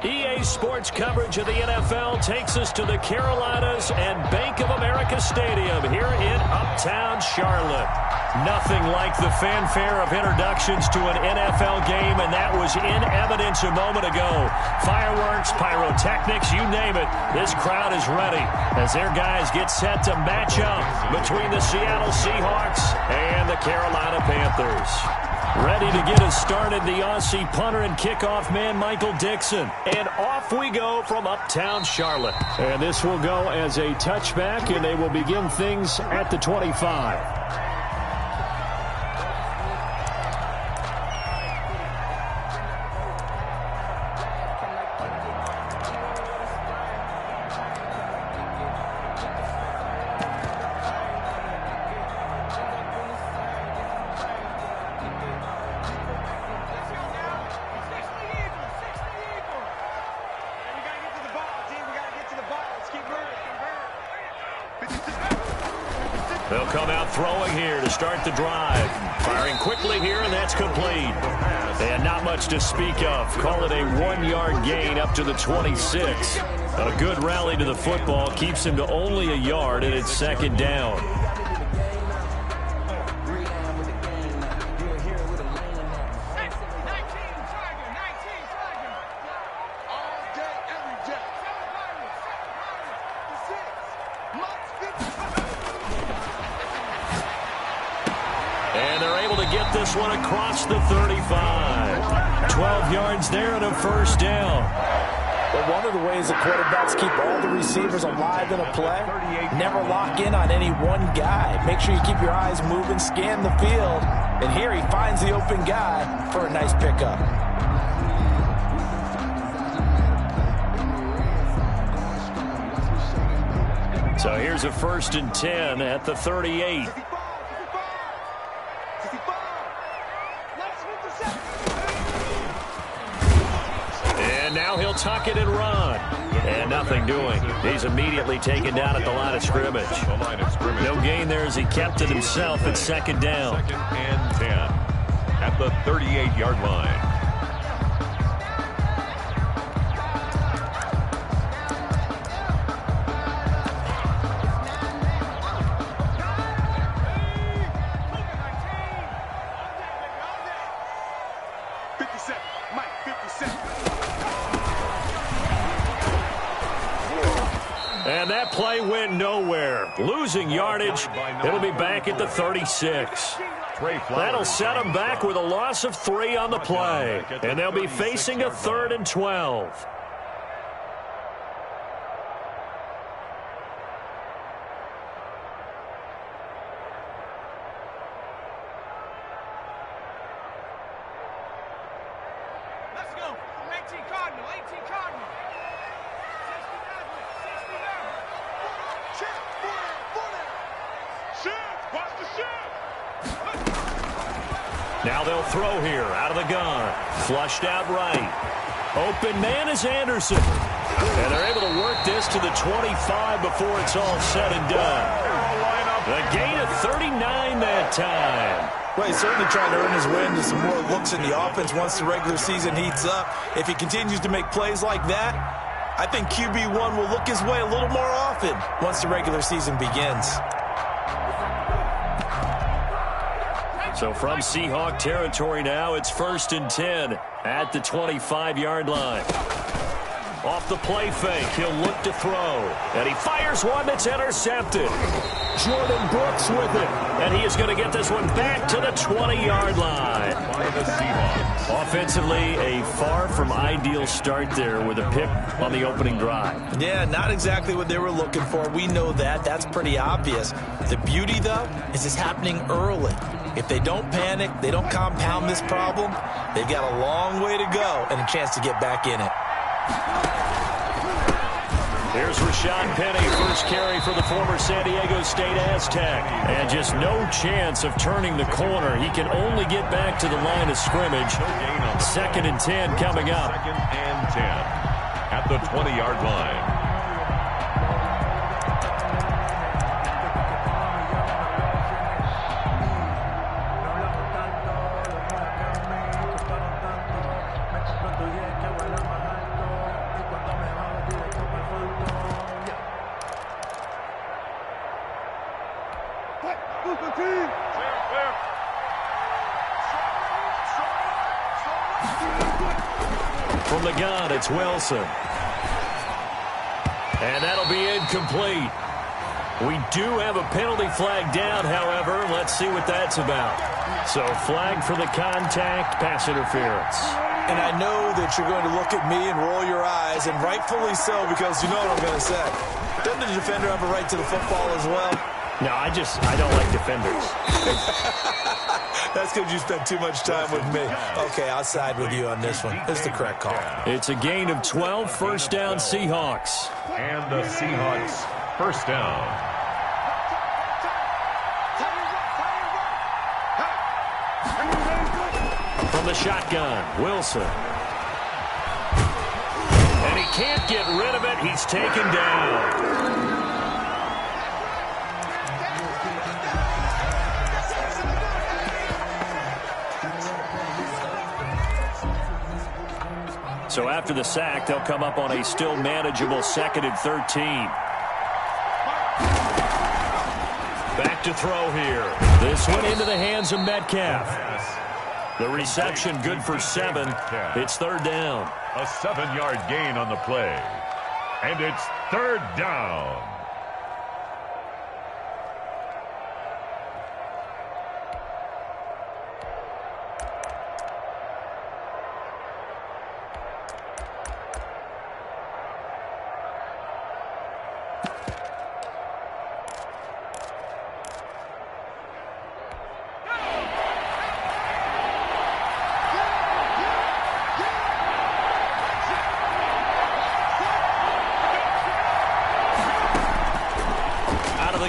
EA Sports coverage of the NFL takes us to the Carolinas and Bank of America Stadium here in Uptown Charlotte. Nothing like the fanfare of introductions to an NFL game, and that was in evidence a moment ago. Fireworks, pyrotechnics, you name it. This crowd is ready as their guys get set to match up between the Seattle Seahawks and the Carolina Panthers. Ready to get us started, the Aussie punter and kickoff man, Michael Dixon. And off we go from Uptown Charlotte. And this will go as a touchback, and they will begin things at the 25. They'll come out throwing here to start the drive. Firing quickly here, and that's complete. And not much to speak of. Call it a 1-yard gain up to the 26. A good rally to the football keeps him to only a yard, and it's second down. Get this one across the 35. 12 yards there and a first down. Well, one of the ways the quarterbacks keep all the receivers alive in a play, never lock in on any one guy. Make sure you keep your eyes moving, scan the field, and here he finds the open guy for a nice pickup. So here's a 1st and 10 at the 38. And now he'll tuck it and run. And nothing doing. He's immediately taken down at the line of scrimmage. No gain there as he kept it himself at second down. 2nd and 10 at the 38-yard line. And that play went nowhere. Losing yardage. It'll be back at the 36. That'll set them back with a loss of 3 on the play. And they'll be facing a 3rd and 12. Let's go. 18 Cardinal, 18 Cardinal. Now they'll throw here out of the gun. Flushed out right. Open man is Anderson. And they're able to work this to the 25 before it's all said and done. A gain of 39 that time. Well, he's certainly trying to earn his way into some more looks in the offense once the regular season heats up. If he continues to make plays like that, I think QB1 will look his way a little more often once the regular season begins. So from Seahawk territory now, it's 1st and 10 at the 25-yard line. Off the play fake, he'll look to throw. And he fires one that's intercepted. Jordan Brooks with it. And he is going to get this one back to the 20-yard line. Offensively, a far from ideal start there with a pick on the opening drive. Yeah, not exactly what they were looking for. We know that. That's pretty obvious. The beauty, though, is it's happening early. If they don't panic, they don't compound this problem, they've got a long way to go and a chance to get back in it. Here's Rashad Penny, first carry for the former San Diego State Aztec. And just no chance of turning the corner. He can only get back to the line of scrimmage. 2nd and 10 coming up. 2nd and 10 at the 20-yard line. From the gun, it's Wilson. And that'll be incomplete. We do have a penalty flag down, however. Let's see what that's about. So flag for the contact, pass interference. And I know that you're going to look at me and roll your eyes, and rightfully so, because you know what I'm going to say. Doesn't the defender have a right to the football as well? No, I don't like defenders. That's because you spent too much time with me. Okay, I'll side with you on this one. It's the correct call. It's a gain of 12, first down Seahawks. And the Seahawks first down. From the shotgun, Wilson. And he can't get rid of it. He's taken down. So after the sack, they'll come up on a still manageable 2nd and 13. Back to throw here. This one into the hands of Metcalf. The reception good for 7. It's 3rd down. A 7-yard gain on the play. And it's 3rd down.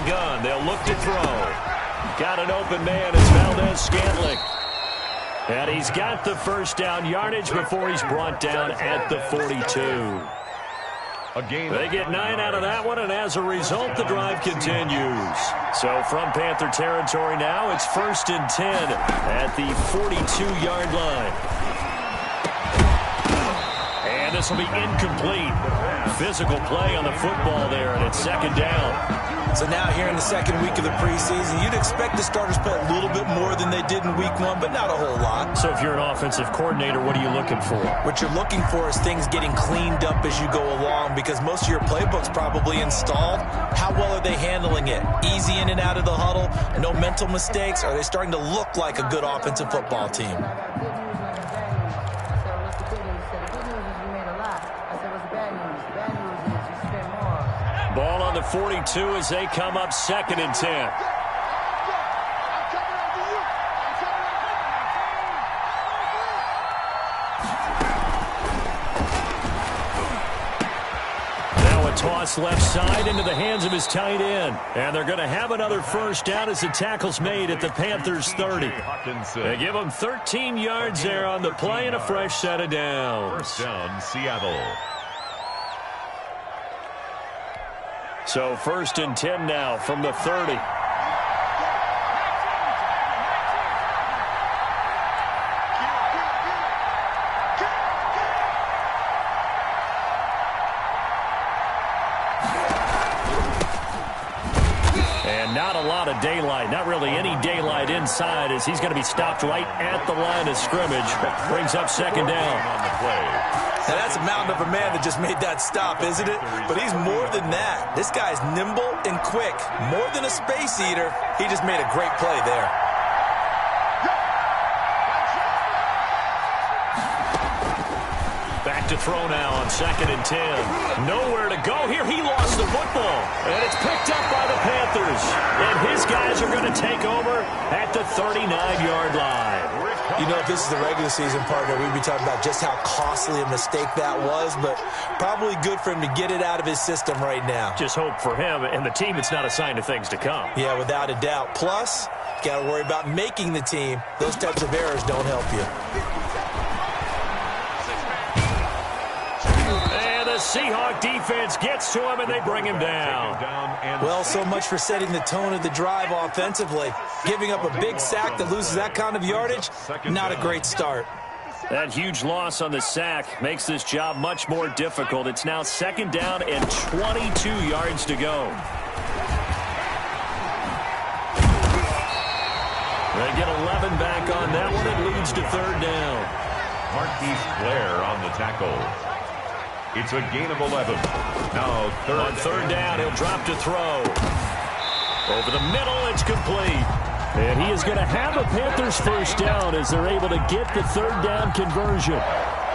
Gun. They'll look to throw. Got an open man. It's Valdez-Scantling. And he's got the first down yardage before he's brought down at the 42. They get 9 out of that one, and as a result, the drive continues. So from Panther territory now, it's 1st and 10 at the 42-yard line. And this will be incomplete. Physical play on the football there, and it's 2nd down. So now here in the 2nd week of the preseason, you'd expect the starters play a little bit more than they did in week 1, but not a whole lot. So if you're an offensive coordinator, what are you looking for? What you're looking for is things getting cleaned up as you go along, because most of your playbook's probably installed. How well are they handling it? Easy in and out of the huddle? No mental mistakes? Are they starting to look like a good offensive football team? Ball on the 42 as they come up 2nd and 10. Now a toss left side into the hands of his tight end. And they're going to have another first down as the tackle's made at the Panthers 30. They give them 13 yards there on the play and a fresh set of downs. First down, Seattle. So 1st and 10 now from the 30. And not a lot of daylight, not really any daylight inside, as he's going to be stopped right at the line of scrimmage. Brings up 2nd down. On the play. Now that's a mountain of a man that just made that stop, isn't it? But he's more than that. This guy's nimble and quick. More than a space eater, he just made a great play there. Back to throw now on 2nd and 10. Nowhere to go here. He lost the football. And it's picked up by the Panthers. And his guys are going to take over at the 39-yard line. You know, if this is the regular season, partner, we'd be talking about just how costly a mistake that was, but probably good for him to get it out of his system right now. Just hope for him and the team it's not a sign of things to come. Yeah, without a doubt. Plus, got to worry about making the team. Those types of errors don't help you. And the Seahawk defense gets to him, and they bring him down. Well, so much for setting the tone of the drive offensively. Giving up a big sack that loses that kind of yardage, not a great start. That huge loss on the sack makes this job much more difficult. It's now 2nd down and 22 yards to go. They get 11 back on that one. It leads to 3rd down. Marquise Blair on the tackle. It's a gain of 11. Now On third down, he'll drop to throw. Over the middle, it's complete. And he is going to have a Panthers first down as they're able to get the third down conversion.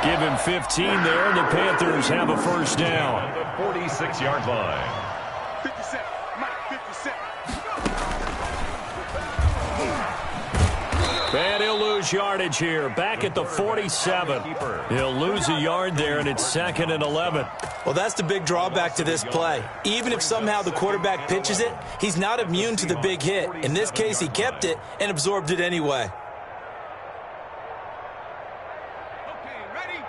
Give him 15 there, and the Panthers have a first down. On the 46-yard line. 57. Mike, 57. And he'll lose yardage here. Back at the 47. He'll lose a yard there, and it's 2nd and 11. Well, that's the big drawback to this play. Even if somehow the quarterback pitches it, he's not immune to the big hit. In this case, he kept it and absorbed it anyway. Okay, ready?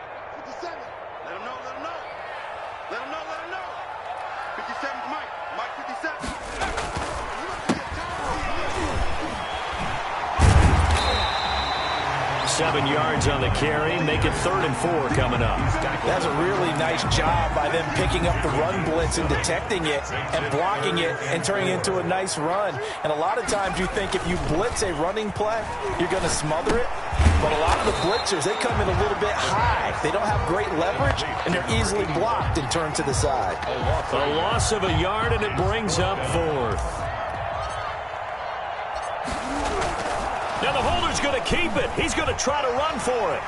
57. Let him know, let him know. Let him know, let him know. 57 is Mike. Mike 57. 7 yards on the carry. Make it 3rd and 4 coming up. That's a really nice job by them picking up the run blitz and detecting it and blocking it and turning it into a nice run. And a lot of times you think if you blitz a running play, you're going to smother it. But a lot of the blitzers, they come in a little bit high. They don't have great leverage, and they're easily blocked and turned to the side. A loss of a yard, and it brings up 4th. Now the holder's going to keep it. He's going to try to run for it.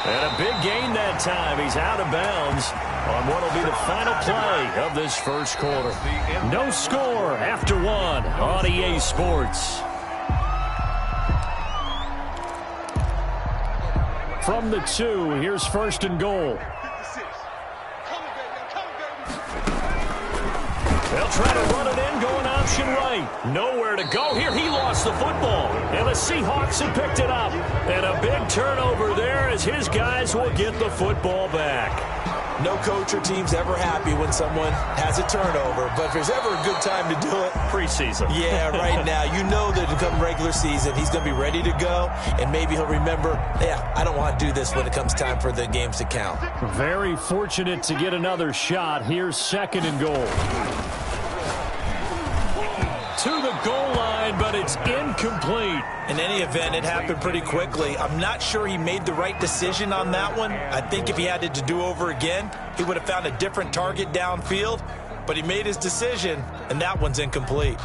And a big gain that time. He's out of bounds on what will be the final play of this first quarter. No score after 1 on EA Sports. From the 2, here's 1st and goal. 56. Come baby, come baby. They'll try to run it in, going option right. Nowhere to go here. He lost the football. And the Seahawks have picked it up. And a big turnover there as his guys will get the football back. No coach or team's ever happy when someone has a turnover, but if there's ever a good time to do it, Preseason. yeah, right now, you know that come regular season, he's going to be ready to go, and maybe he'll remember, yeah, I don't want to do this when it comes time for the games to count. Very fortunate to get another shot. Here's 2nd and goal. To the goal line, but it's incomplete. In any event, it happened pretty quickly. I'm not sure he made the right decision on that one. I think if he had it to do over again, he would have found a different target downfield, but he made his decision, and that one's incomplete.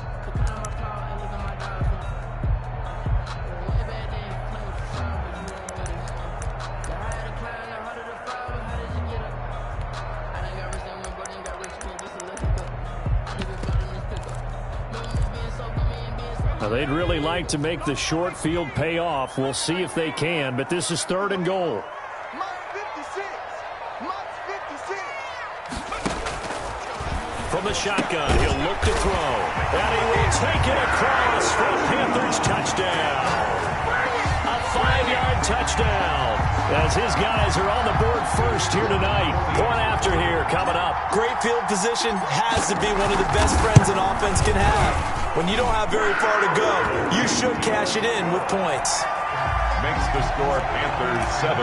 They'd really like to make the short field pay off. We'll see if they can, but this is 3rd and goal. Mike 56. Mike 56. From the shotgun, he'll look to throw. And he will take it across for a Panthers touchdown. A 5-yard touchdown as his guys are on the board first here tonight. Point after here coming up. Great field position has to be one of the best friends an offense can have. When you don't have very far to go, you should cash it in with points. Makes the score Panthers 7,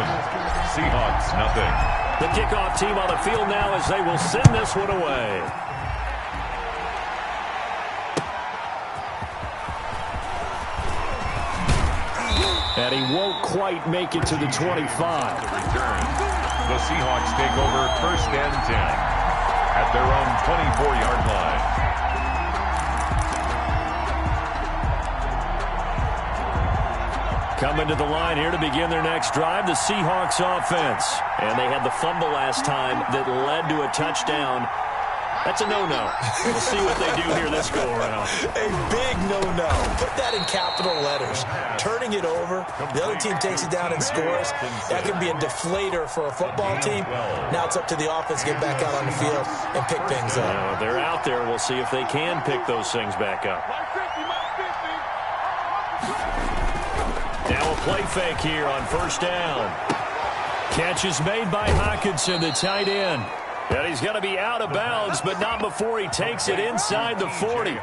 Seahawks nothing. The kickoff team on the field now as they will send this one away. And he won't quite make it to the 25. To return, the Seahawks take over 1st and 10 at their own 24-yard line. Coming to the line here to begin their next drive, the Seahawks offense. And they had the fumble last time that led to a touchdown. That's a no-no. We'll see what they do here this go-around. A big no-no. Put that in capital letters. Turning it over, the other team takes it down and scores. That can be a deflator for a football team. Now it's up to the offense to get back out on the field and pick things up. They're out there. We'll see if they can pick those things back up. Now a play fake here on 1st down. Catch is made by Hockenson, the tight end. And he's going to be out of bounds, but not before he takes it inside the 40.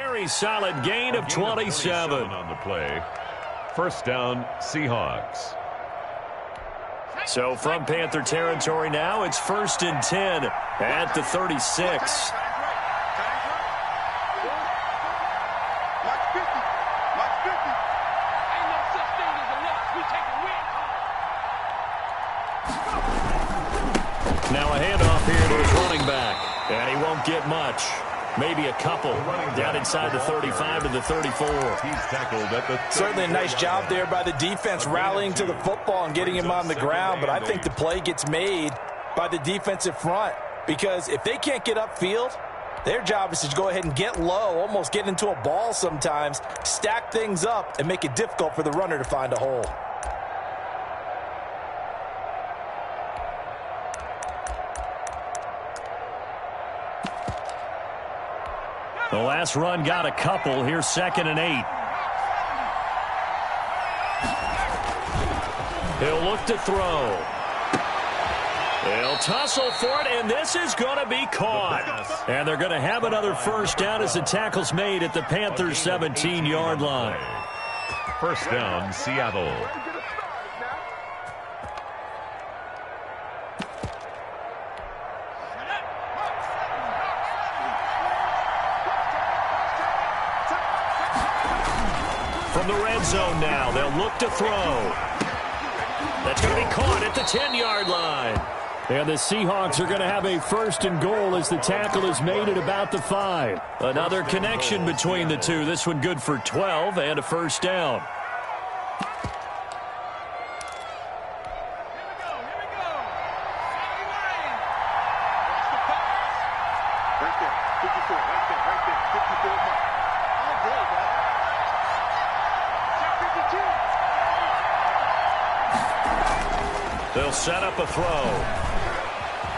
very solid gain of 27 on the play. First down, Seahawks. So from Panther territory now, it's 1st and 10 at the 36. Now a handoff here to his running back, and he won't get much. Maybe a couple down inside the 35 to the 34. He's tackled at the 30. Certainly a nice job there by the defense rallying to the football and getting him on the ground, but I think the play gets made by the defensive front because if they can't get upfield, their job is to go ahead and get low, almost get into a ball sometimes, stack things up, and make it difficult for the runner to find a hole. The last run got a couple. Here's 2nd and 8. He'll look to throw. He'll tussle for it, and this is going to be caught. And they're going to have another first down as the tackle's made at the Panthers' 17-yard line. First down, Seattle. From the red zone now, they'll look to throw. That's going to be caught at the 10-yard line. And the Seahawks are going to have a 1st and goal as the tackle is made at about the 5. Another connection between the two. This one good for 12 and a first down. They'll set up a throw.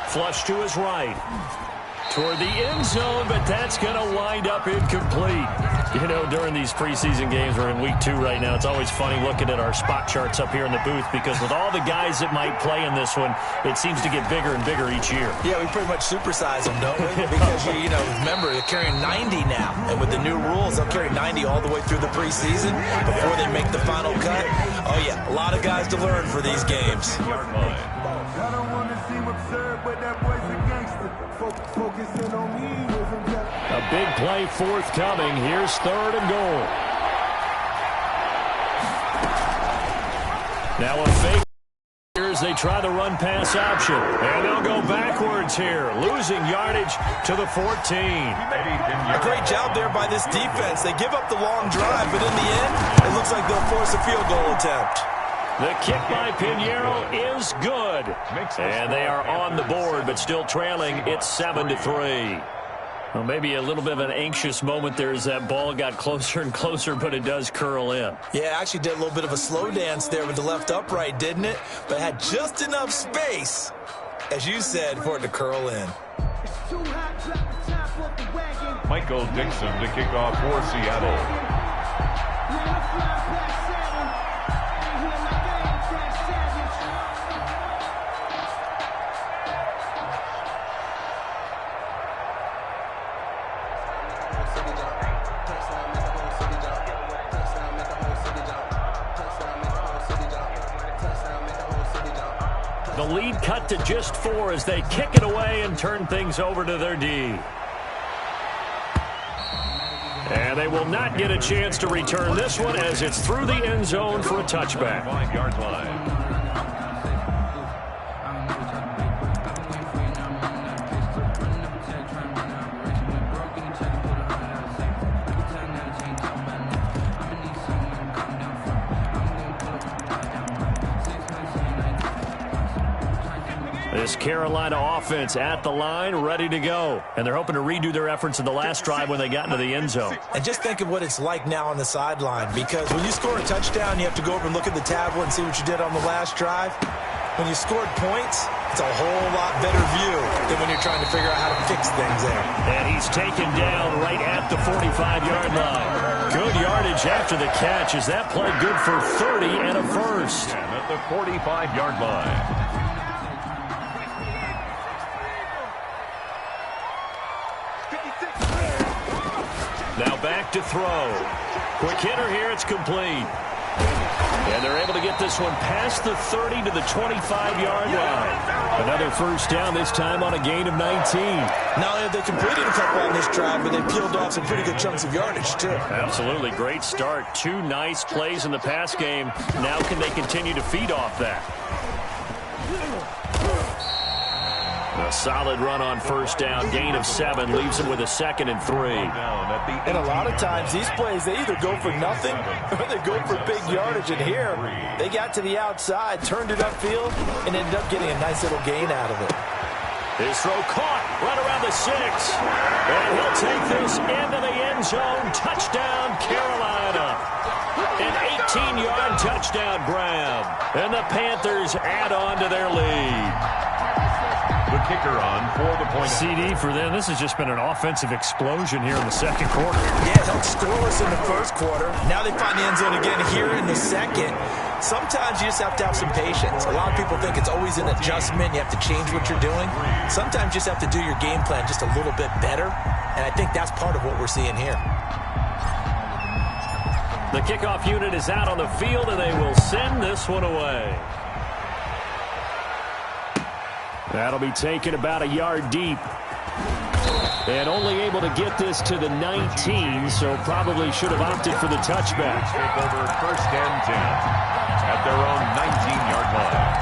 Flush to his right. Toward the end zone, but that's going to wind up incomplete. You know, during these preseason games, we're in week 2 right now. It's always funny looking at our spot charts up here in the booth because with all the guys that might play in this one, it seems to get bigger and bigger each year. Yeah, we pretty much supersize them, don't we? Because, you know, remember, they're carrying 90 now. And with the new rules, they'll carry 90 all the way through the preseason before they make the final cut. Oh, yeah, a lot of guys to learn for these games. I don't want to seem absurd, but that boy's a gangster. Focusing on me isn't just... A big play forthcoming. Here's 3rd and goal. Now a fake here as they try the run-pass option. And they'll go backwards here, losing yardage to the 14. A great job there by this defense. They give up the long drive, but in the end, it looks like they'll force a field goal attempt. The kick by Pinheiro is good. And they are on the board, but still trailing. It's 7-3. Well, maybe a little bit of an anxious moment there as that ball got closer and closer, but it does curl in. Yeah, actually did a little bit of a slow dance there with the left upright, didn't it? But had just enough space, as you said, for it to curl in. Michael Dixon to kick off for Seattle. The lead cut to just 4 as they kick it away and turn things over to their D. And they will not get a chance to return this one as it's through the end zone for a touchback. 5-yard line. This Carolina offense at the line, ready to go. And they're hoping to redo their efforts in the last drive when they got into the end zone. And just think of what it's like now on the sideline, because when you score a touchdown, you have to go over and look at the tablet and see what you did on the last drive. When you scored points, it's a whole lot better view than when you're trying to figure out how to fix things there. And he's taken down right at the 45-yard line. Good yardage after the catch. Is that play good for 30 and a first? At the 45-yard line. Now back to throw. Quick hitter here. It's complete. And they're able to get this one past the 30 to the 25-yard line. Another first down, this time on a gain of 19. Not only have they completed a couple on this drive, but they peeled off some pretty good chunks of yardage, too. Absolutely. Great start. 2 nice plays in the pass game. Now can they continue to feed off that? A solid run on first down. Gain of 7 leaves them with a 2nd and 3. And a lot of times, these plays, they either go for nothing or they go for big yardage. And here, they got to the outside, turned it upfield, and ended up getting a nice little gain out of it. His throw caught right around the 6. And he'll take this into the end zone. Touchdown, Carolina. An 18-yard touchdown grab. And the Panthers add on to their lead. The kicker on for the point. CD for them. This has just been an offensive explosion here in the second quarter. Yeah, helped scoreless in the first quarter. Now they find the end zone again here in the second. Sometimes you just have to have some patience. A lot of people think it's always an adjustment. You have to change what you're doing. Sometimes you just have to do your game plan just a little bit better. And I think that's part of what we're seeing here. The kickoff unit is out on the field, and they will send this one away. That'll be taken about a yard deep. And only able to get this to the 19, so probably should have opted for the touchback. Take over 1st and 10 at their own 19-yard line.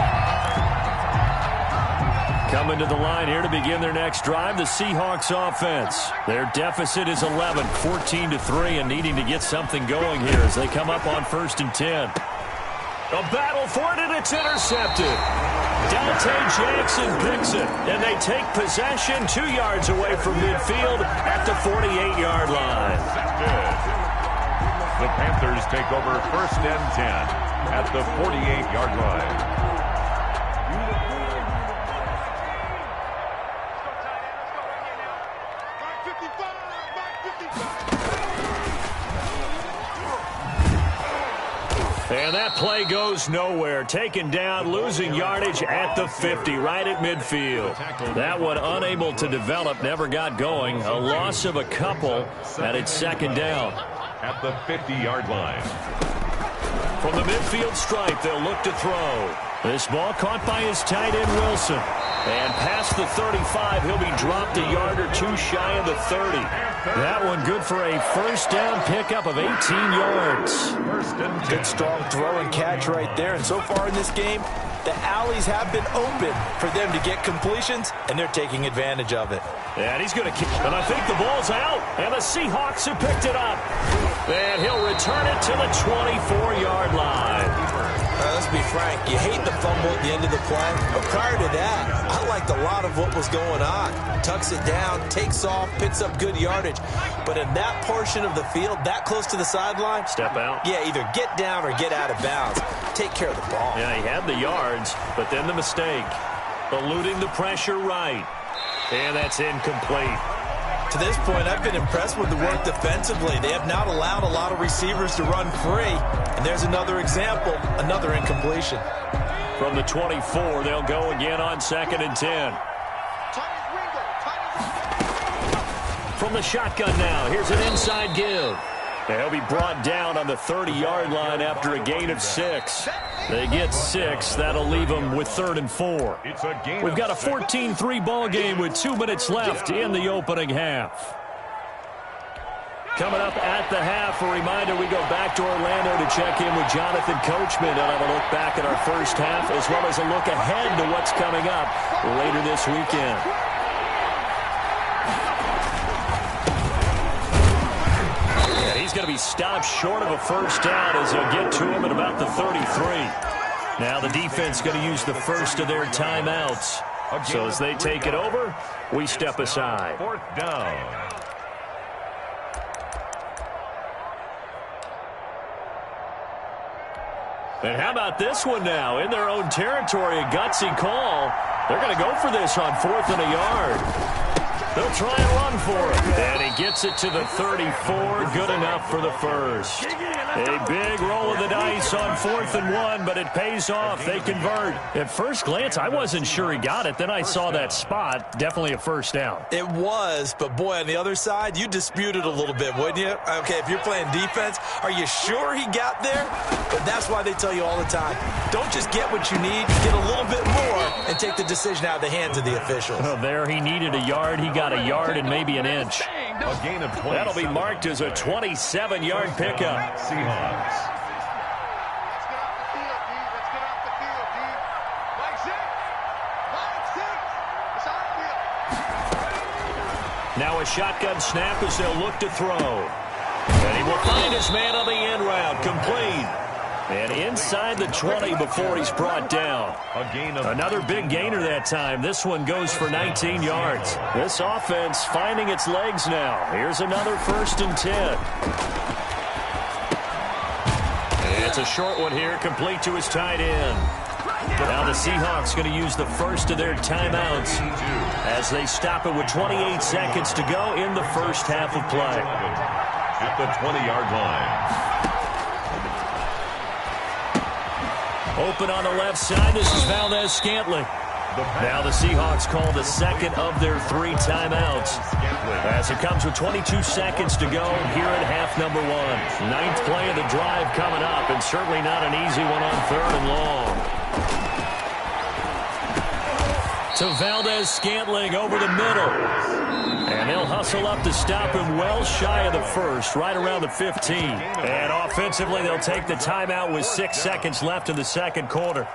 Coming to the line here to begin their next drive, the Seahawks offense. Their deficit is 11, 14-3, and needing to get something going here as they come up on 1st and 10. A battle for it, and it's intercepted. Dante Jackson picks it, and they take possession 2 yards away from midfield at the 48-yard line. The Panthers take over 1st and 10 at the 48-yard line. And that play goes nowhere. Taken down, losing yardage at the 50, right at midfield. That one unable to develop, never got going. A loss of a couple, and it's 2nd down. At the 50-yard line. From the midfield stripe, they'll look to throw. This ball caught by his tight end, Wilson. And past the 35, he'll be dropped a yard or 2 shy of the 30. That one good for a first down pickup of 18 yards. Good strong throw and catch right there. And so far in this game, the alleys have been open for them to get completions, and they're taking advantage of it. And he's going to kick. And I think the ball's out. And the Seahawks have picked it up. And he'll return it to the 24-yard line. Let's be frank, you hate the fumble at the end of the play, but prior to that, I liked a lot of what was going on. Tucks it down, takes off, picks up good yardage, but in that portion of the field, that close to the sideline, step out. Yeah, either get down or get out of bounds. Take care of the ball. Yeah, he had the yards, but then the mistake. Eluding the pressure right. And that's incomplete. To this point, I've been impressed with the work defensively. They have not allowed a lot of receivers to run free. And there's another example, another incompletion. From the 24, they'll go again on 2nd and 10. From the shotgun now, here's an inside give. They'll be brought down on the 30-yard line after a gain of 6. They get 6. That'll leave them with 3rd and 4. We've got a 14-3 ball game with 2 minutes left in the opening half. Coming up at the half, a reminder, we go back to Orlando to check in with Jonathan Coachman and have a look back at our first half, as well as a look ahead to what's coming up later this weekend. He's going to be stopped short of a first down as they'll get to him at about the 33. Now the defense going to use the first of their timeouts. So as they take it over, we step aside. 4th down. And how about this one now? In their own territory, a gutsy call. They're going to go for this on 4th and a yard. They'll try and run for it. And he gets it to the 34. Good enough for the first. A big roll of the dice on 4th and 1, but it pays off. They convert. At first glance, I wasn't sure he got it. Then I saw that spot. Definitely a first down. It was, but boy, on the other side, you dispute it a little bit, wouldn't you? Okay, if you're playing defense, are you sure he got there? But that's why they tell you all the time, don't just get what you need, get a little bit more and take the decision out of the hands of the officials. Oh, there he needed a yard. He got a yard and maybe an inch. A gain of 20. That'll be marked as a 27-yard pickup. Seahawks. Now a shotgun snap as they'll look to throw. And he will find his man on the end route. Complete. And inside the 20 before he's brought down. Another big gainer that time. This one goes for 19 yards. This offense finding its legs now. Here's another 1st and 10. It's a short one here, complete to his tight end. Now the Seahawks going to use the first of their timeouts as they stop it with 28 seconds to go in the first half of play. At the 20-yard line. Open on the left side. This is Valdez-Scantling. Now the Seahawks call the second of their 3 timeouts as it comes with 22 seconds to go here in half number 1. 9th play of the drive coming up, and certainly not an easy one on 3rd and long. To Valdez-Scantling over the middle. And they'll hustle up to stop him well shy of the first, right around the 15. And offensively, they'll take the timeout with 6 seconds left in the second quarter.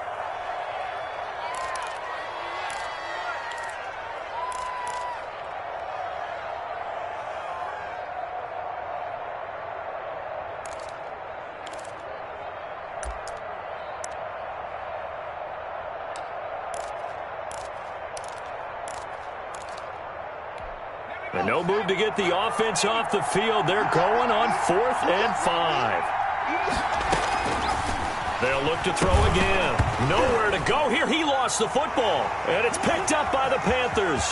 And no move to get the offense off the field. They're going on 4th and 5. They'll look to throw again. Nowhere to go here. He lost the football. And it's picked up by the Panthers.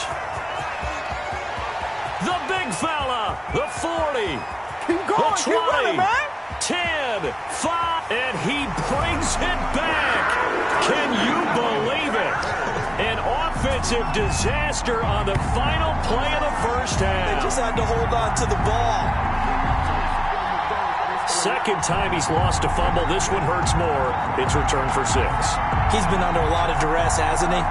The big fella. The 40. Keep going. The 20. Keep running, man. 10. 5. And he brings it back. Can you believe it? An offensive disaster on the final play of the first half. They just had to hold on to the ball. Second time he's lost a fumble. This one hurts more. It's returned for 6. He's been under a lot of duress, hasn't he?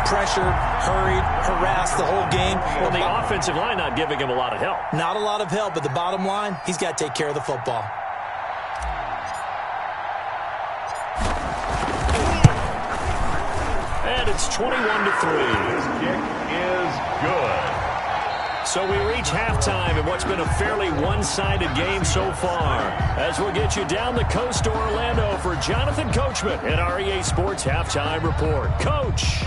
Pressured, hurried, harassed the whole game. Well, the offensive line not giving him a lot of help. Not a lot of help, but the bottom line, he's got to take care of the football. And it's 21-3. This kick is good. So we reach halftime in what's been a fairly one-sided game so far. As we'll get you down the coast to Orlando for Jonathan Coachman in our EA Sports Halftime Report. Coach.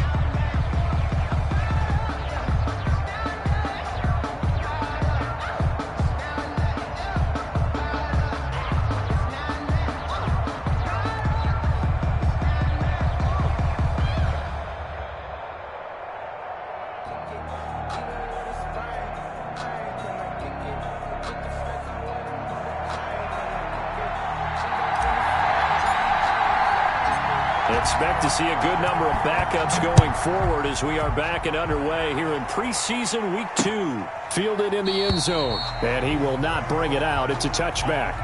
Expect to see a good number of backups going forward as we are back and underway here in preseason week 2. Fielded in the end zone, and he will not bring it out. It's a touchback.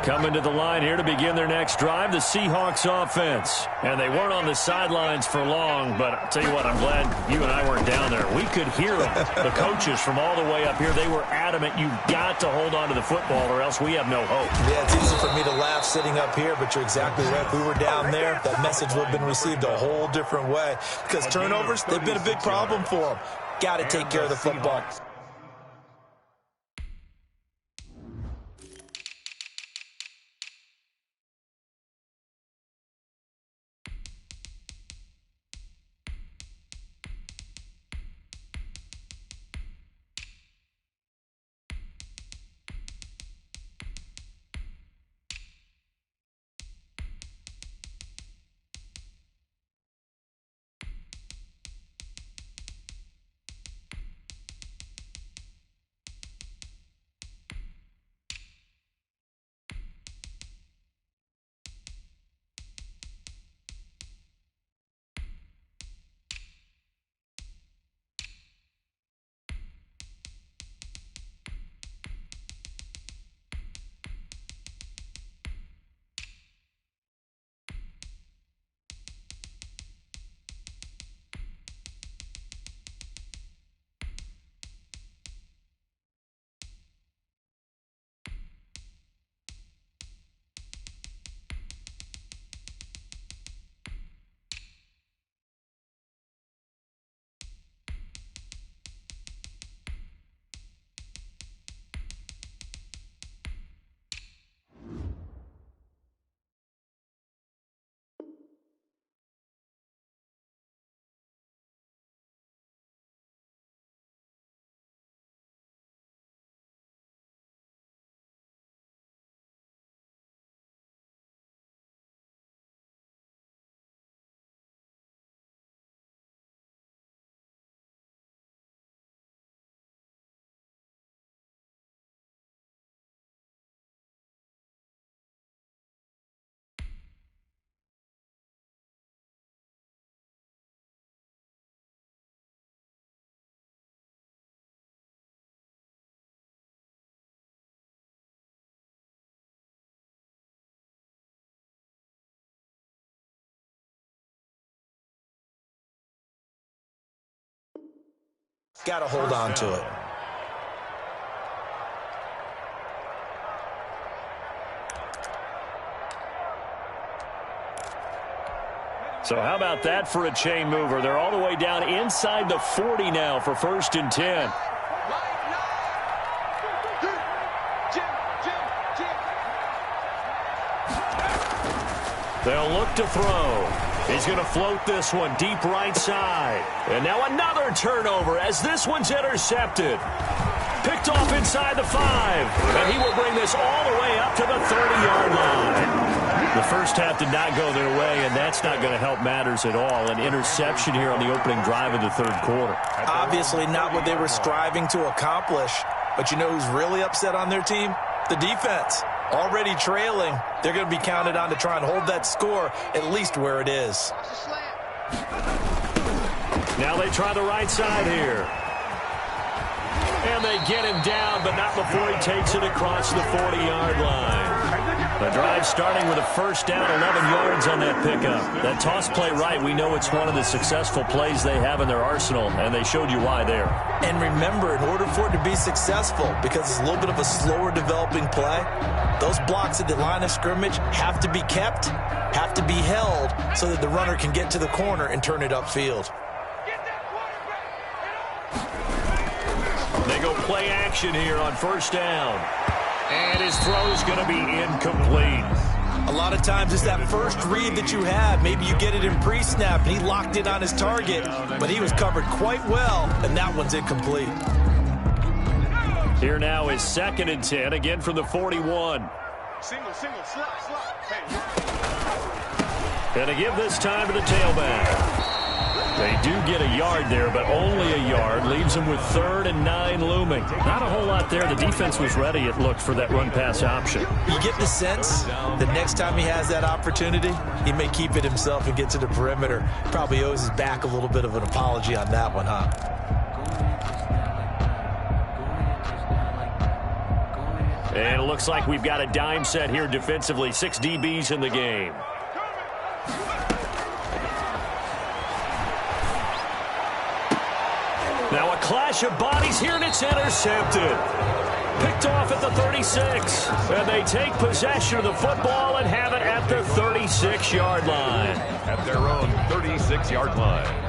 Coming to the line here to begin their next drive, the Seahawks offense. And they weren't on the sidelines for long, but I'll tell you what, I'm glad you and I weren't down there. We could hear them. The coaches from all the way up here, they were adamant, you've got to hold on to the football or else we have no hope. Yeah, it's easy for me to laugh sitting up here, but you're exactly right. If we were down there, that message would have been received a whole different way. Because turnovers, they've been a big problem for them. Got to take care of the football. Got to hold on to it. So how about that for a chain mover? They're all the way down inside the 40 now for 1st and 10. They'll look to throw. He's going to float this one deep right side. And now another turnover as this one's intercepted. Picked off inside the 5. And he will bring this all the way up to the 30-yard line. The first half did not go their way, and that's not going to help matters at all. An interception here on the opening drive of the 3rd quarter. Obviously not what they were striving to accomplish. But you know who's really upset on their team? The defense. Already trailing, they're going to be counted on to try and hold that score at least where it is. Now they try the right side here. And they get him down, but not before he takes it across the 40-yard line. The drive starting with a 1st down, 11 yards on that pickup. That toss play right, we know it's one of the successful plays they have in their arsenal, and they showed you why there. And remember, in order for it to be successful, because it's a little bit of a slower developing play, those blocks at the line of scrimmage have to be kept, have to be held, so that the runner can get to the corner and turn it upfield. They go play action here on 1st down. And his throw is going to be incomplete. A lot of times it's that first read that you have. Maybe you get it in pre-snap, and he locked in on his target, but he was covered quite well, and that one's incomplete. Here now is 2nd and 10, again from the 41. Single, slot. And to give this time to the tailback. They do get a yard there, but only a yard. Leaves them with 3rd and 9 looming. Not a whole lot there. The defense was ready, it looked, for that run-pass option. You get the sense that next time he has that opportunity, he may keep it himself and get to the perimeter. Probably owes his back a little bit of an apology on that one, huh? And it looks like we've got a dime set here defensively. 6 DBs in the game. Now a clash of bodies here, and it's intercepted. Picked off at the 36. And they take possession of the football and have it at the 36-yard line. At their own 36-yard line.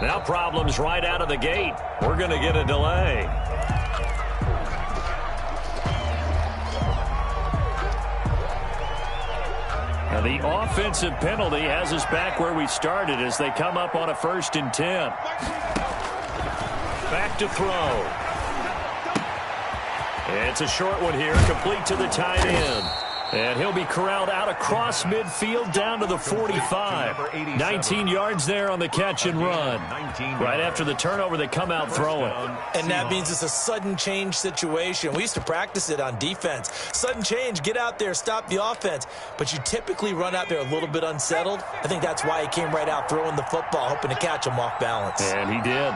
Now problems right out of the gate. We're going to get a delay. Now the offensive penalty has us back where we started as they come up on a 1st and 10. Back to throw. It's a short one here, complete to the tight end. And he'll be corralled out across midfield down to the 45. 19 yards there on the catch and run. Right after the turnover, they come out throwing. And that means it's a sudden change situation. We used to practice it on defense. Sudden change, get out there, stop the offense. But you typically run out there a little bit unsettled. I think that's why he came right out throwing the football, hoping to catch him off balance. And he did.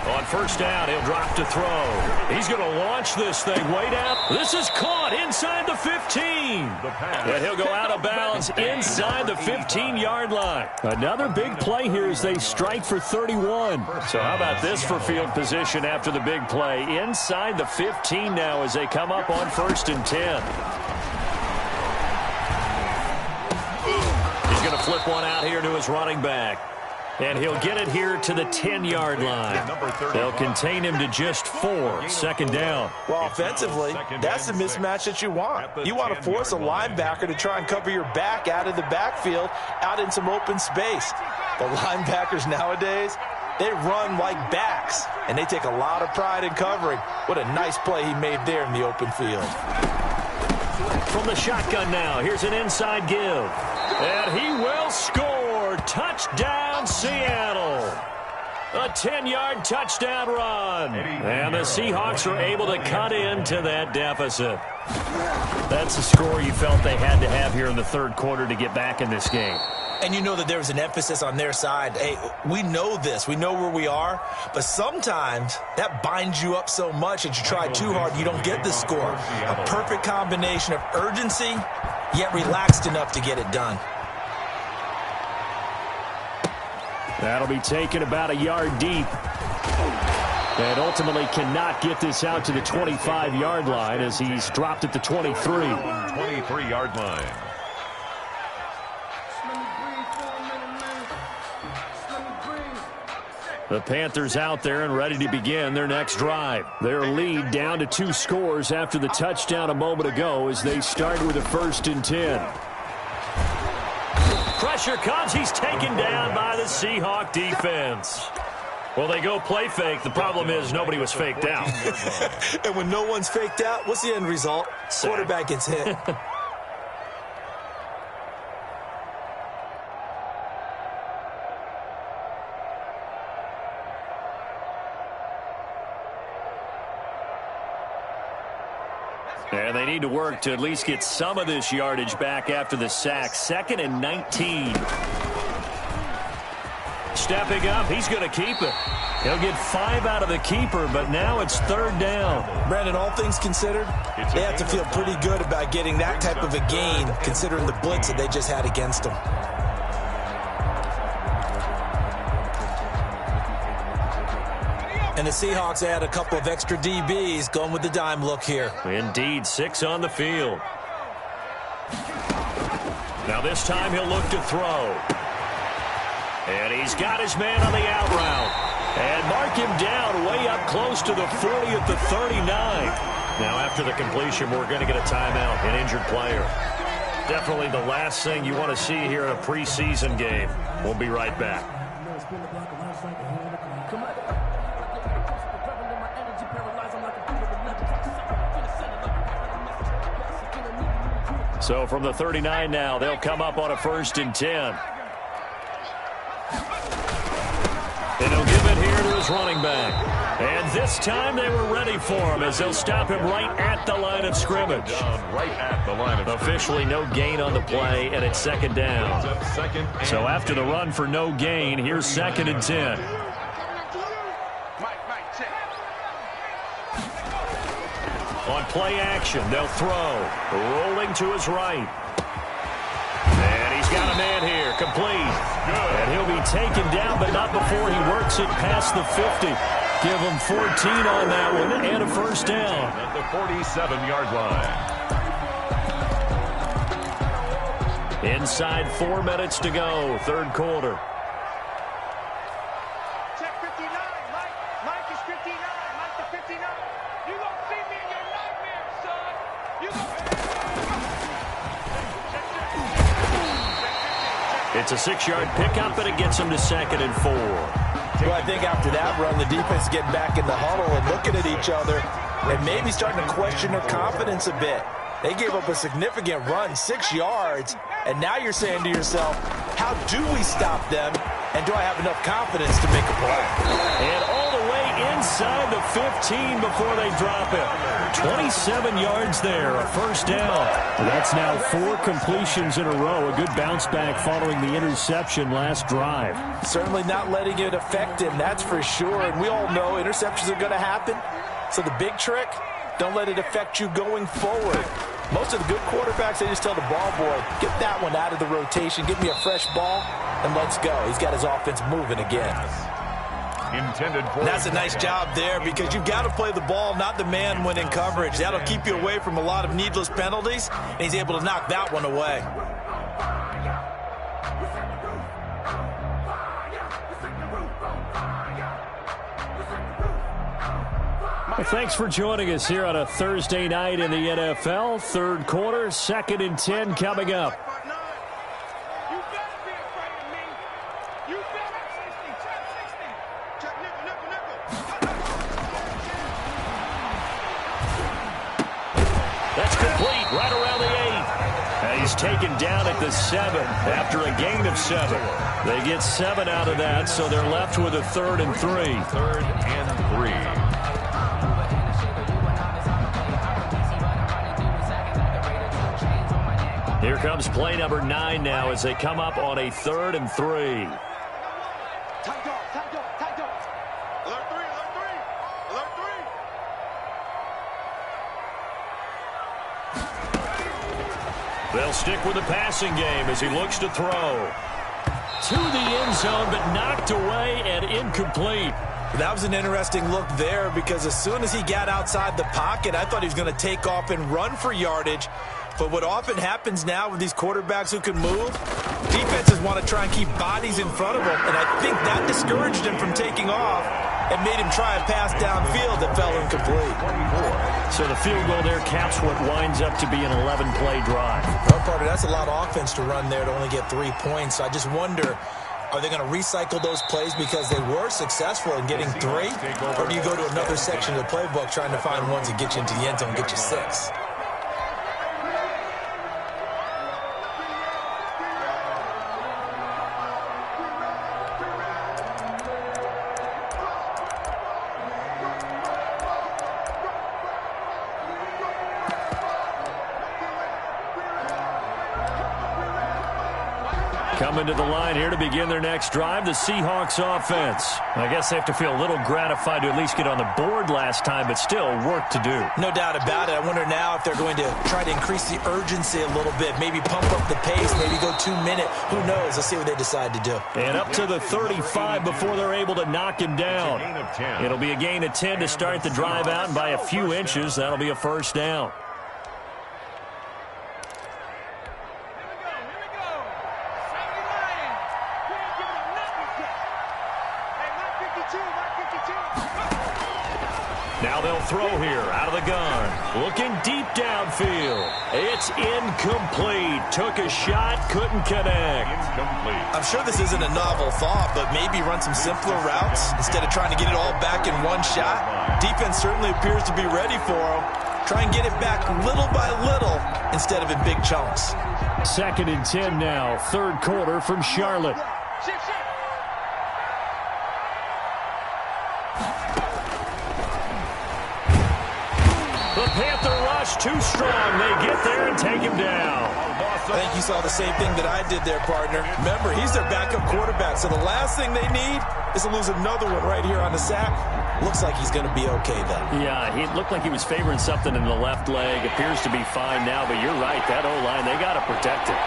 On 1st down, he'll drop to throw. He's going to launch this thing way down. This is caught inside the 15. And he'll go out of bounds inside the 15-yard line. Another big play here as they strike for 31. So how about this for field position after the big play? Inside the 15 now as they come up on 1st and 10. He's going to flip one out here to his running back. And he'll get it here to the 10-yard line. They'll contain him to just 4. 2nd down. Well, offensively, that's the mismatch that you want. You want to force a linebacker to try and cover your back out of the backfield, out in some open space. The linebackers nowadays, they run like backs, and they take a lot of pride in covering. What a nice play he made there in the open field. From the shotgun now, here's an inside give. And he will score. Touchdown, Seattle. A 10-yard touchdown run. And the Seahawks are able to cut into that deficit. That's the score you felt they had to have here in the 3rd quarter to get back in this game. And you know that there was an emphasis on their side. Hey, we know this. We know where we are. But sometimes that binds you up so much that you try too hard, you don't get the score. A perfect combination of urgency, yet relaxed enough to get it done. That'll be taken about a yard deep. And ultimately cannot get this out to the 25-yard line as he's dropped at the 23. 23-yard line. The Panthers out there and ready to begin their next drive. Their lead down to 2 scores after the touchdown a moment ago as they start with a 1st and 10. Pressure comes. He's taken down by the Seahawk defense. Well, they go play fake. The problem is nobody was faked out. And when no one's faked out, what's the end result? Quarterback gets hit. And they need to work to at least get some of this yardage back after the sack. 2nd and 19. Stepping up, he's going to keep it. He'll get 5 out of the keeper, but now it's 3rd down. Brandon, all things considered, they have to feel pretty good about getting that type of a gain, considering the blitz that they just had against them. And the Seahawks add a couple of extra DBs going with the dime look here. Indeed, 6 on the field. Now this time he'll look to throw. And he's got his man on the out route. And mark him down way up close to the 40 at the 39. Now after the completion, we're going to get a timeout, an injured player. Definitely the last thing you want to see here in a preseason game. We'll be right back. Come on. So from the 39 now, they'll come up on a 1st and 10. And he'll give it here to his running back. And this time they were ready for him as they'll stop him right at the line of scrimmage. Right at the line of Officially no gain on the play, and it's 2nd down. So after the run for no gain, here's 2nd and 10. On play action, they'll throw. Rolling to his right. And he's got a man here, complete. And he'll be taken down, but not before he works it past the 50. Give him 14 on that one and a 1st down. At the 47-yard line. Inside 4 minutes to go, 3rd quarter. Check 59. Mike is 59. Mike the 59. You gonna see me in your nightmares, son. You gonna... It's a 6-yard pickup, and it gets him to 2nd and 4. Well, I think after that run, the defense getting back in the huddle and looking at each other and maybe starting to question their confidence a bit. They gave up a significant run, 6 yards, and now you're saying to yourself, how do we stop them, and do I have enough confidence to make a play? And all the way inside the 15 before they drop it. 27 yards there, a 1st down. That's now 4 completions in a row. A good bounce back following the interception last drive. Certainly not letting it affect him, that's for sure. And we all know interceptions are going to happen. So the big trick, don't let it affect you going forward. Most of the good quarterbacks, they just tell the ball boy, get that one out of the rotation, give me a fresh ball, and let's go. He's got his offense moving again. Intended for. And that's a nice job there because you've got to play the ball, not the man when in coverage. That'll keep you away from a lot of needless penalties, and he's able to knock that one away. Well, thanks for joining us here on a Thursday night in the NFL. 3rd quarter, 2nd and 10 coming up. You better be afraid of me. You better 60. Check 60. Check nickel. That's complete right around the 8. And he's taken down at the 7 after a gain of 7. They get 7 out of that, so they're left with a 3rd and 3. 3rd and 3. Here comes play number 9 now as they come up on a 3rd and 3. Tight dog. Alert 3. They'll stick with the passing game as he looks to throw. To the end zone, but knocked away and incomplete. That was an interesting look there because as soon as he got outside the pocket, I thought he was going to take off and run for yardage. But what often happens now with these quarterbacks who can move, defenses want to try and keep bodies in front of them, and I think that discouraged him from taking off and made him try a pass downfield that fell incomplete. So the field goal there caps what winds up to be an 11-play drive. Well, Carter, that's a lot of offense to run there to only get 3 points. So I just wonder, are they going to recycle those plays because they were successful in getting 3? Or do you go to another section of the playbook trying to find ones that get you into the end zone and get you 6? Coming to the line here to begin their next drive, the Seahawks offense. I guess they have to feel a little gratified to at least get on the board last time, but still work to do. No doubt about it. I wonder now if they're going to try to increase the urgency a little bit, maybe pump up the pace, maybe go 2-minute. Who knows? Let's see what they decide to do. And up to the 35 before they're able to knock him down. It'll be a gain of 10 to start the drive out, and by a few inches, that'll be a 1st down. Now they'll throw here out of the gun. Looking deep downfield. It's incomplete. Took a shot, couldn't connect. Incomplete. I'm sure this isn't a novel thought, but maybe run some simpler routes instead of trying to get it all back in one shot. Defense certainly appears to be ready for him. Try and get it back little by little and instead of in big chunks. 2nd and 10 now, 3rd quarter from Charlotte. The Panther rush too strong. They get there and take him down. I think you saw the same thing that I did there, partner. Remember, he's their backup quarterback, so the last thing they need is to lose another one right here on the sack. Looks like he's going to be okay, though. Yeah, he looked like he was favoring something in the left leg. Appears to be fine now, but you're right. That O-line, they got to protect it.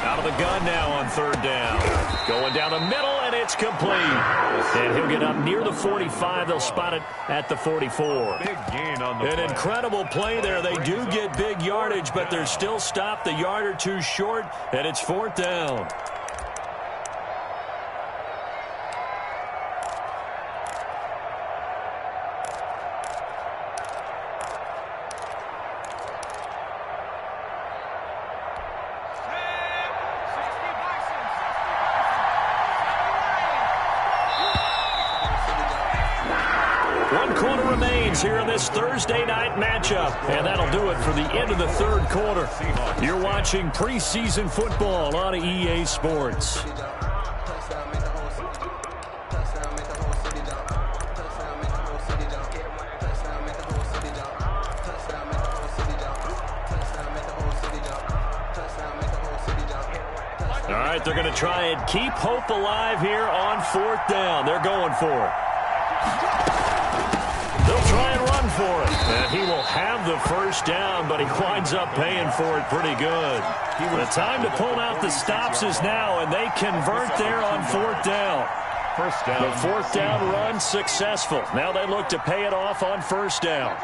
Out of the gun now on 3rd down. Going down the middle, and it's complete. And he'll get up near the 45. They'll spot it at the 44. Big gain on the An play. incredible play there. They do get big yardage, but they're still stopped a yard or two short, and it's 4th down. Here in this Thursday night matchup. And that'll do it for the end of the 3rd quarter. You're watching preseason football on EA Sports. All right, they're going to try and keep hope alive here on 4th down. They're going for it. They'll try and run for it. And he will have the 1st down, but he winds up paying for it pretty good. The time to pull out the stops is now, and they convert there on 4th down. First down. The 4th down run successful. Now they look to pay it off on 1st down.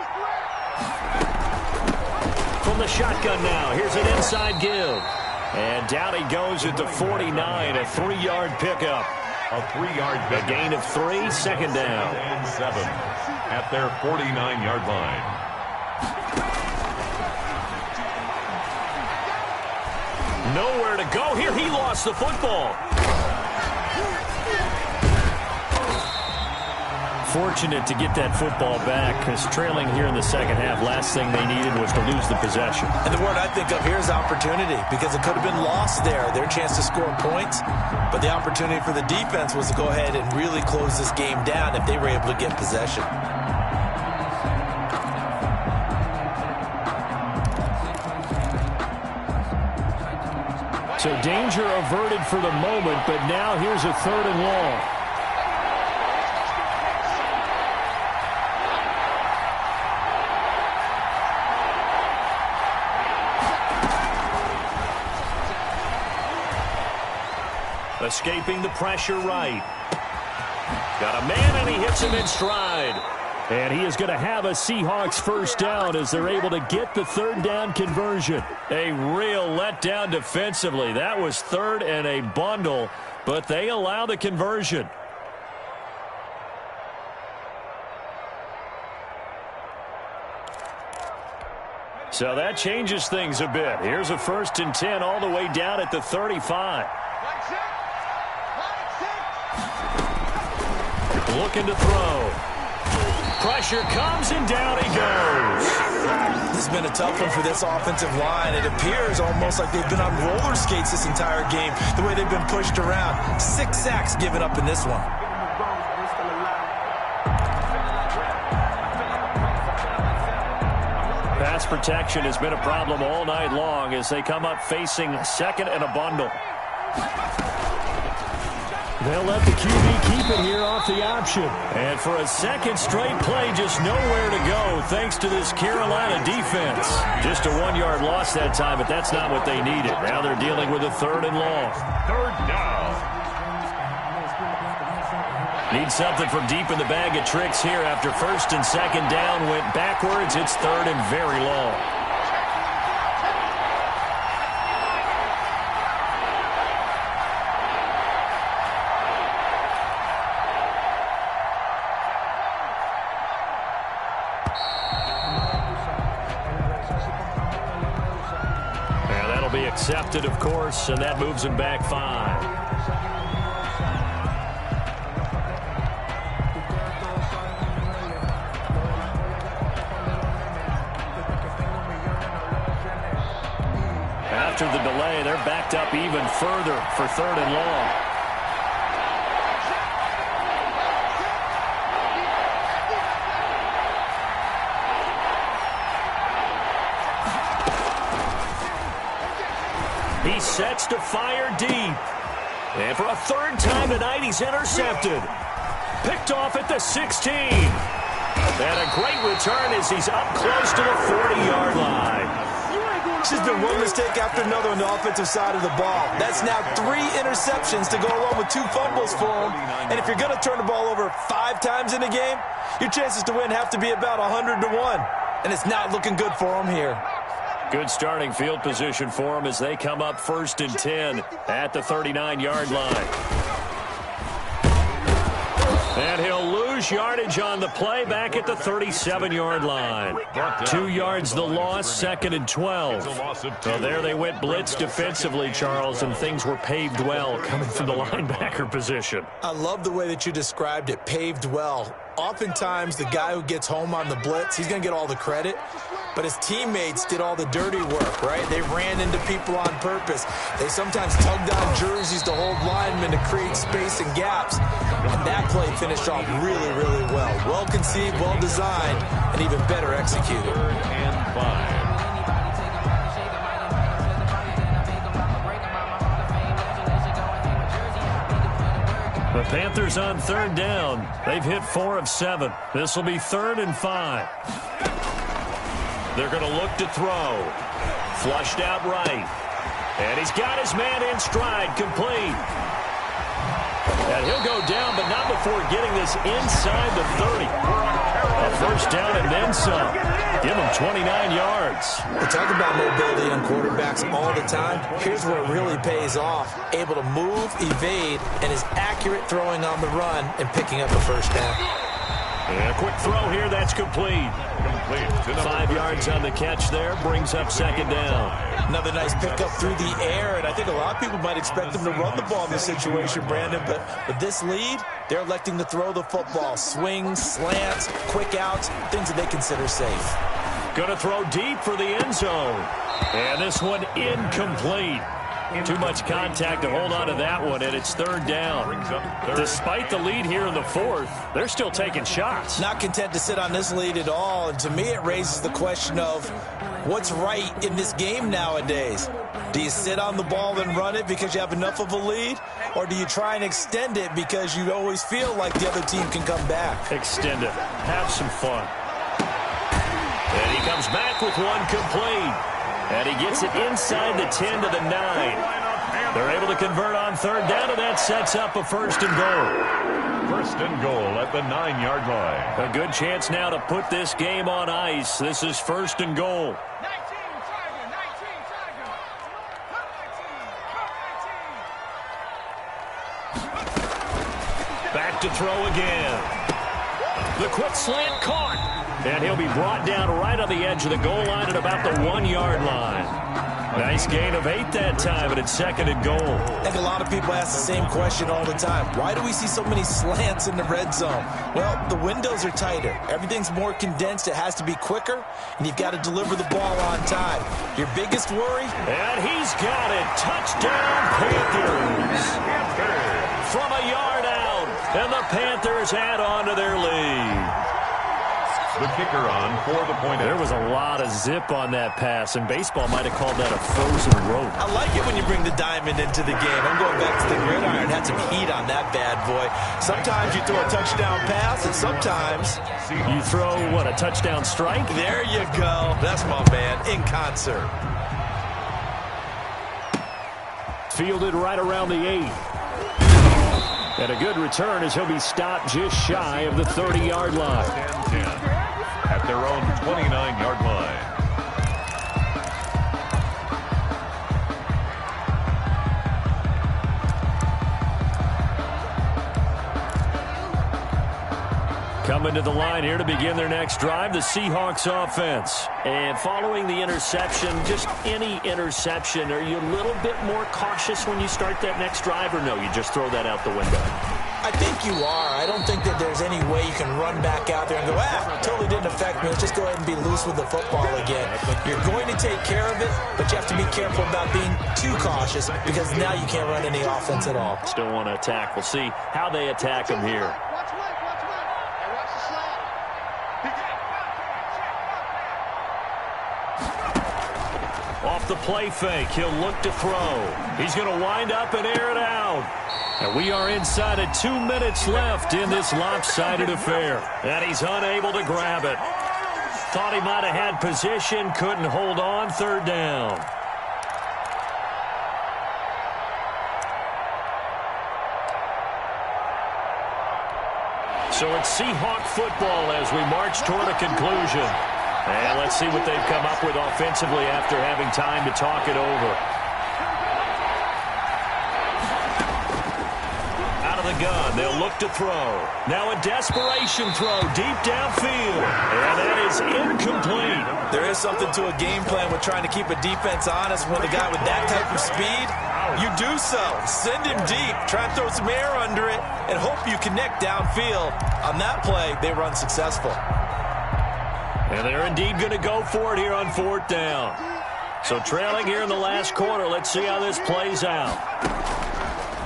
From the shotgun now, here's an inside give. And down he goes at the 49, a 3-yard pickup. A 3-yard A gain of 3, 2nd down. And 7 at their 49-yard line. Nowhere to go here. He lost the football. Fortunate to get that football back, because trailing here in the 2nd half, last thing they needed was to lose the possession. And the word I think of here is opportunity, because it could have been lost there, their chance to score points. But the opportunity for the defense was to go ahead and really close this game down if they were able to get possession. So danger averted for the moment, but now here's a 3rd and long. Escaping the pressure right. Got a man, and he hits him in stride. And he is going to have a Seahawks 1st down as they're able to get the 3rd down conversion. A real letdown defensively. That was 3rd and a bundle, but they allow the conversion. So that changes things a bit. Here's a 1st and 10 all the way down at the 35. Looking to throw. Pressure comes, and down he goes. This has been a tough one for this offensive line. It appears almost like they've been on roller skates this entire game, the way they've been pushed around. 6 sacks given up in this one. Pass protection has been a problem all night long as they come up facing 2nd and a bundle. They'll let the QB keep it here off the option. And for a 2nd straight play, just nowhere to go thanks to this Carolina defense. Just a 1-yard loss that time, but that's not what they needed. Now they're dealing with a 3rd and long. 3rd down. Need something from deep in the bag of tricks here after 1st and 2nd down went backwards. It's 3rd and very long. Be accepted, of course, and that moves him back 5. after the delay. They're backed up even further for 3rd and long. He sets to fire deep. And for a 3rd time tonight, he's intercepted. Picked off at the 16. And a great return as he's up close to the 40-yard line. This has been one mistake after another on the offensive side of the ball. That's now 3 interceptions to go along with 2 fumbles for him. And if you're going to turn the ball over 5 times in a game, your chances to win have to be about 100 to 1. And it's not looking good for him here. Good starting field position for him as they come up 1st and 10 at the 39-yard line. And he'll lose yardage on the play back at the 37-yard line. 2 yards the loss, 2nd and 12. So there they went blitz defensively, Charles, and things were paved well coming from the linebacker position. I love the way that you described it, paved well. Oftentimes, the guy who gets home on the blitz, he's going to get all the credit. But his teammates did all the dirty work, right? They ran into people on purpose. They sometimes tugged on jerseys to hold linemen to create space and gaps. And that play finished off really, really well. Well conceived, well designed, and even better executed. 3rd and 5. The Panthers on 3rd down. They've hit 4 of 7. This will be 3rd and 5. They're going to look to throw. Flushed out right. And he's got his man in stride, complete. And he'll go down, but not before getting this inside the 30. A 1st down and then some. Give him 29 yards. We talk about mobility on quarterbacks all the time. Here's where it really pays off. Able to move, evade, and is accurate throwing on the run and picking up a 1st down. And a quick throw here, that's complete. 5 yards on the catch there, brings up 2nd down. Another nice pickup through the air, and I think a lot of people might expect them to run the ball in this situation, Brandon, but with this lead, they're electing to throw the football. Swings, slants, quick outs, things that they consider safe. Going to throw deep for the end zone. And this one incomplete. Too much contact to hold on to that one, and it's 3rd down. Despite the lead here in the 4th, they're still taking shots. Not content to sit on this lead at all, and to me it raises the question of what's right in this game nowadays. Do you sit on the ball and run it because you have enough of a lead, or do you try and extend it because you always feel like the other team can come back? Extend it. Have some fun. And he comes back with one complete. And he gets it inside the 10 to the 9. They're able to convert on 3rd down, and that sets up a 1st and goal. 1st and goal at the 9-yard line. A good chance now to put this game on ice. This is 1st and goal. Back to throw again. The quick slant caught. And he'll be brought down right on the edge of the goal line at about the 1-yard line. Nice gain of 8 that time, and it's 2nd and goal. I think a lot of people ask the same question all the time. Why do we see so many slants in the red zone? Well, the windows are tighter. Everything's more condensed. It has to be quicker, and you've got to deliver the ball on time. Your biggest worry? And he's got it. Touchdown, Panthers. From a yard out, and the Panthers add on to their lead. The kicker on for the point. There was a lot of zip on that pass, and baseball might have called that a frozen rope. I like it when you bring the diamond into the game. I'm going back to the gridiron. Had some heat on that bad boy. Sometimes you throw a touchdown pass, and sometimes you throw, what, a touchdown strike? There you go. That's my man, in concert. Fielded right around the 8. And a good return as he'll be stopped just shy of the 30-yard line. 10-10 at their own 29-yard line. Coming to the line here to begin their next drive, the Seahawks offense. And following the interception, just any interception, are you a little bit more cautious when you start that next drive, or no, you just throw that out the window? I I think you are. I don't think that there's any way you can run back out there and go, totally didn't affect me. Let's just go ahead and be loose with the football again. You're going to take care of it, but you have to be careful about being too cautious because now you can't run any offense at all. Still want to attack. We'll see how they attack him here. Off the play fake, he'll look to throw. He's going to wind up and air it out. And we are inside of 2 minutes left in this lopsided affair. And he's unable to grab it. Thought he might have had position, couldn't hold on, third down. So it's Seahawk football as we march toward a conclusion. And let's see what they've come up with offensively after having time to talk it over. Out of the gun, they'll look to throw. Now a desperation throw deep downfield. And that is incomplete. There is something to a game plan with trying to keep a defense honest with a guy with that type of speed. You do so. Send him deep. Try and throw some air under it and hope you connect downfield. On that play, they run successful. And they're indeed going to go for it here on fourth down. So trailing here in the last quarter. Let's see how this plays out.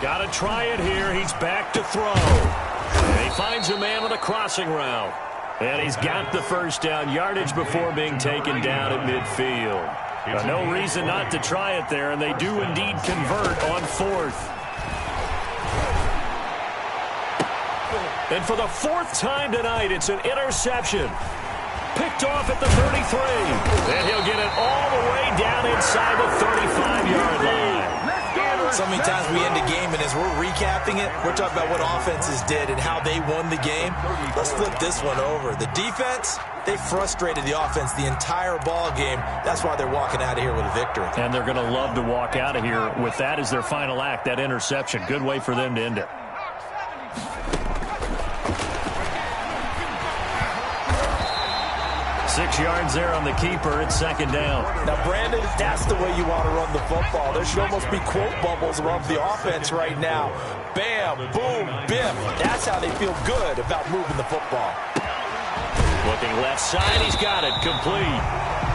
Got to try it here. He's back to throw. And he finds a man with a crossing route. And he's got the first down yardage before being taken down at midfield. No reason not to try it there, and they do indeed convert on fourth. And for the fourth time tonight, it's an interception. Picked off at the 33. And he'll get it all the way down inside the 35-yard line. So many times we end a game, and as we're recapping it, we're talking about what offenses did and how they won the game. Let's flip this one over. The defense, they frustrated the offense the entire ball game. That's why they're walking out of here with a victory. And they're going to love to walk out of here with that as their final act, that interception. Good way for them to end it. 6 yards there on the keeper. It's second down. Now, Brandon, that's the way you want to run the football. There should almost be quote bubbles around the offense right now. Bam, boom, biff. That's how they feel good about moving the football. Looking left side, he's got it, complete.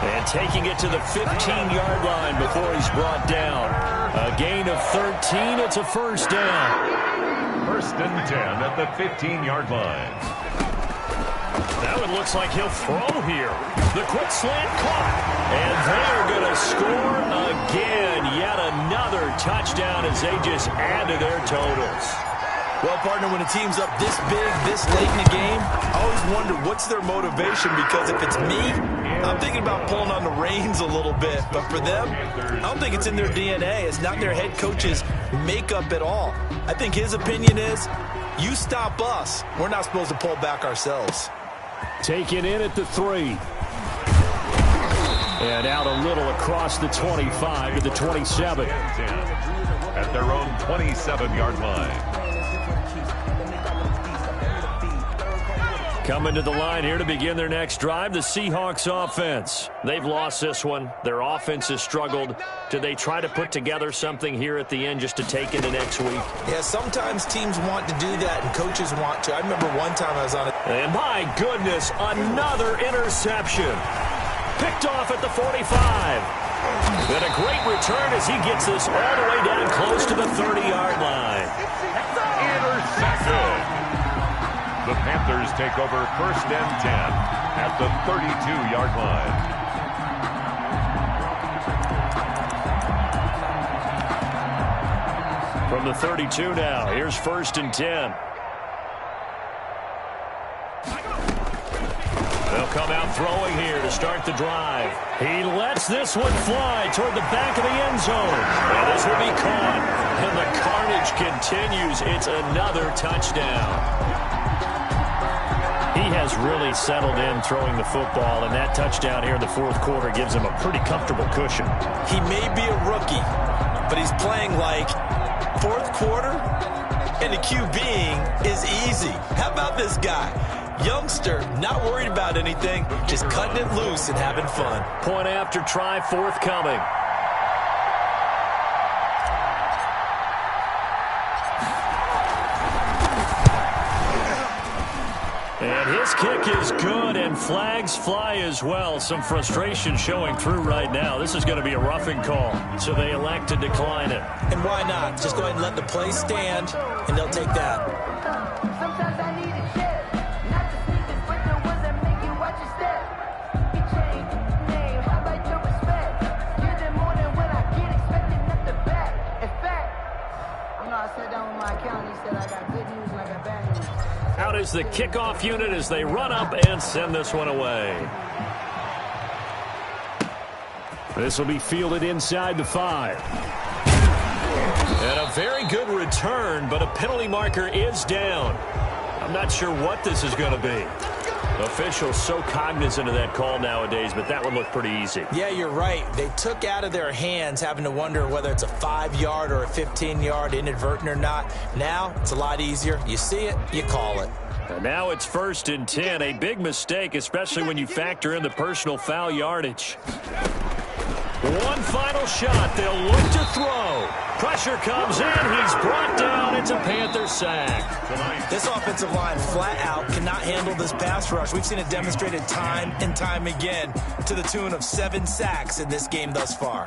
And taking it to the 15-yard line before he's brought down. A gain of 13, it's a first down. First and 10 at the 15-yard line. Now it looks like he'll throw here. The quick slant caught. And they're going to score again. Yet another touchdown as they just add to their totals. Well, partner, when a team's up this big, this late in the game, I always wonder what's their motivation, because if it's me, I'm thinking about pulling on the reins a little bit. But for them, I don't think it's in their DNA. It's not their head coach's makeup at all. I think his opinion is, you stop us, we're not supposed to pull back ourselves. Taken in at the 3. And out a little across the 25 to the 27. At their own 27-yard line. Coming to the line here to begin their next drive, the Seahawks offense. They've lost this one. Their offense has struggled. Do they try to put together something here at the end just to take into next week? Yeah, sometimes teams want to do that and coaches want to. I remember one time I was on it. And my goodness, another interception. Picked off at the 45. And a great return as he gets this all the way down close to the 30-yard line. Intercepted. The Panthers take over first and 10 at the 32-yard line. From the 32 now, here's first and 10. They'll come out throwing here to start the drive. He lets this one fly toward the back of the end zone. And this will be caught. And the carnage continues. It's another touchdown. He has really settled in throwing the football, and that touchdown here in the fourth quarter gives him a pretty comfortable cushion. He may be a rookie, but he's playing like fourth quarter, and the QBing is easy. How about this guy? Youngster, not worried about anything, just cutting it loose and having fun. Point after try forthcoming. This kick is good, and flags fly as well. Some frustration showing through right now. This is going to be a roughing call, so they elect to decline it. And why not? Just go ahead and let the play stand, and they'll take that. Sometimes I need a check, not the sneakers, but the ones that make you watch your step. You change name, how about your respect? You're the morning when I get expected, not the back. In fact, I sat down with my accountant, he said I got good news and I got bad news. Out is the kickoff unit as they run up and send this one away. This will be fielded inside the 5. And a very good return, but a penalty marker is down. I'm not sure what this is going to be. Officials so cognizant of that call nowadays, but that one looked pretty easy. Yeah, you're right. They took out of their hands having to wonder whether it's a 5-yard or a 15-yard, inadvertent or not. Now, it's a lot easier. You see it, you call it. And now it's 1st and 10. A big mistake, especially when you factor in the personal foul yardage. One final shot. They'll look to throw. Pressure comes in. He's brought down. It's a Panther sack. This offensive line flat out cannot handle this pass rush. We've seen it demonstrated time and time again to the tune of 7 sacks in this game thus far.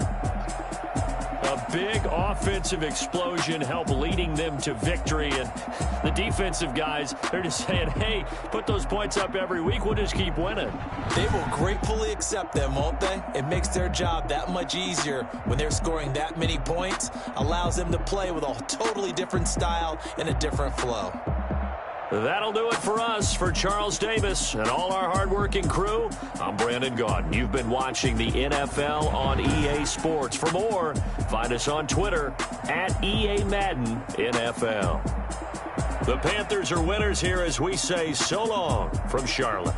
A big offensive explosion helped leading them to victory. And the defensive guys, they're just saying, hey, put those points up every week. We'll just keep winning. They will gratefully accept them, won't they? It makes their job that much easier when they're scoring that many points. Allows them to play with a totally different style and a different flow. That'll do it for us. For Charles Davis and all our hardworking crew, I'm Brandon Gaudin. You've been watching the NFL on EA Sports. For more, find us on Twitter at EA Madden NFL. The Panthers are winners here as we say so long from Charlotte.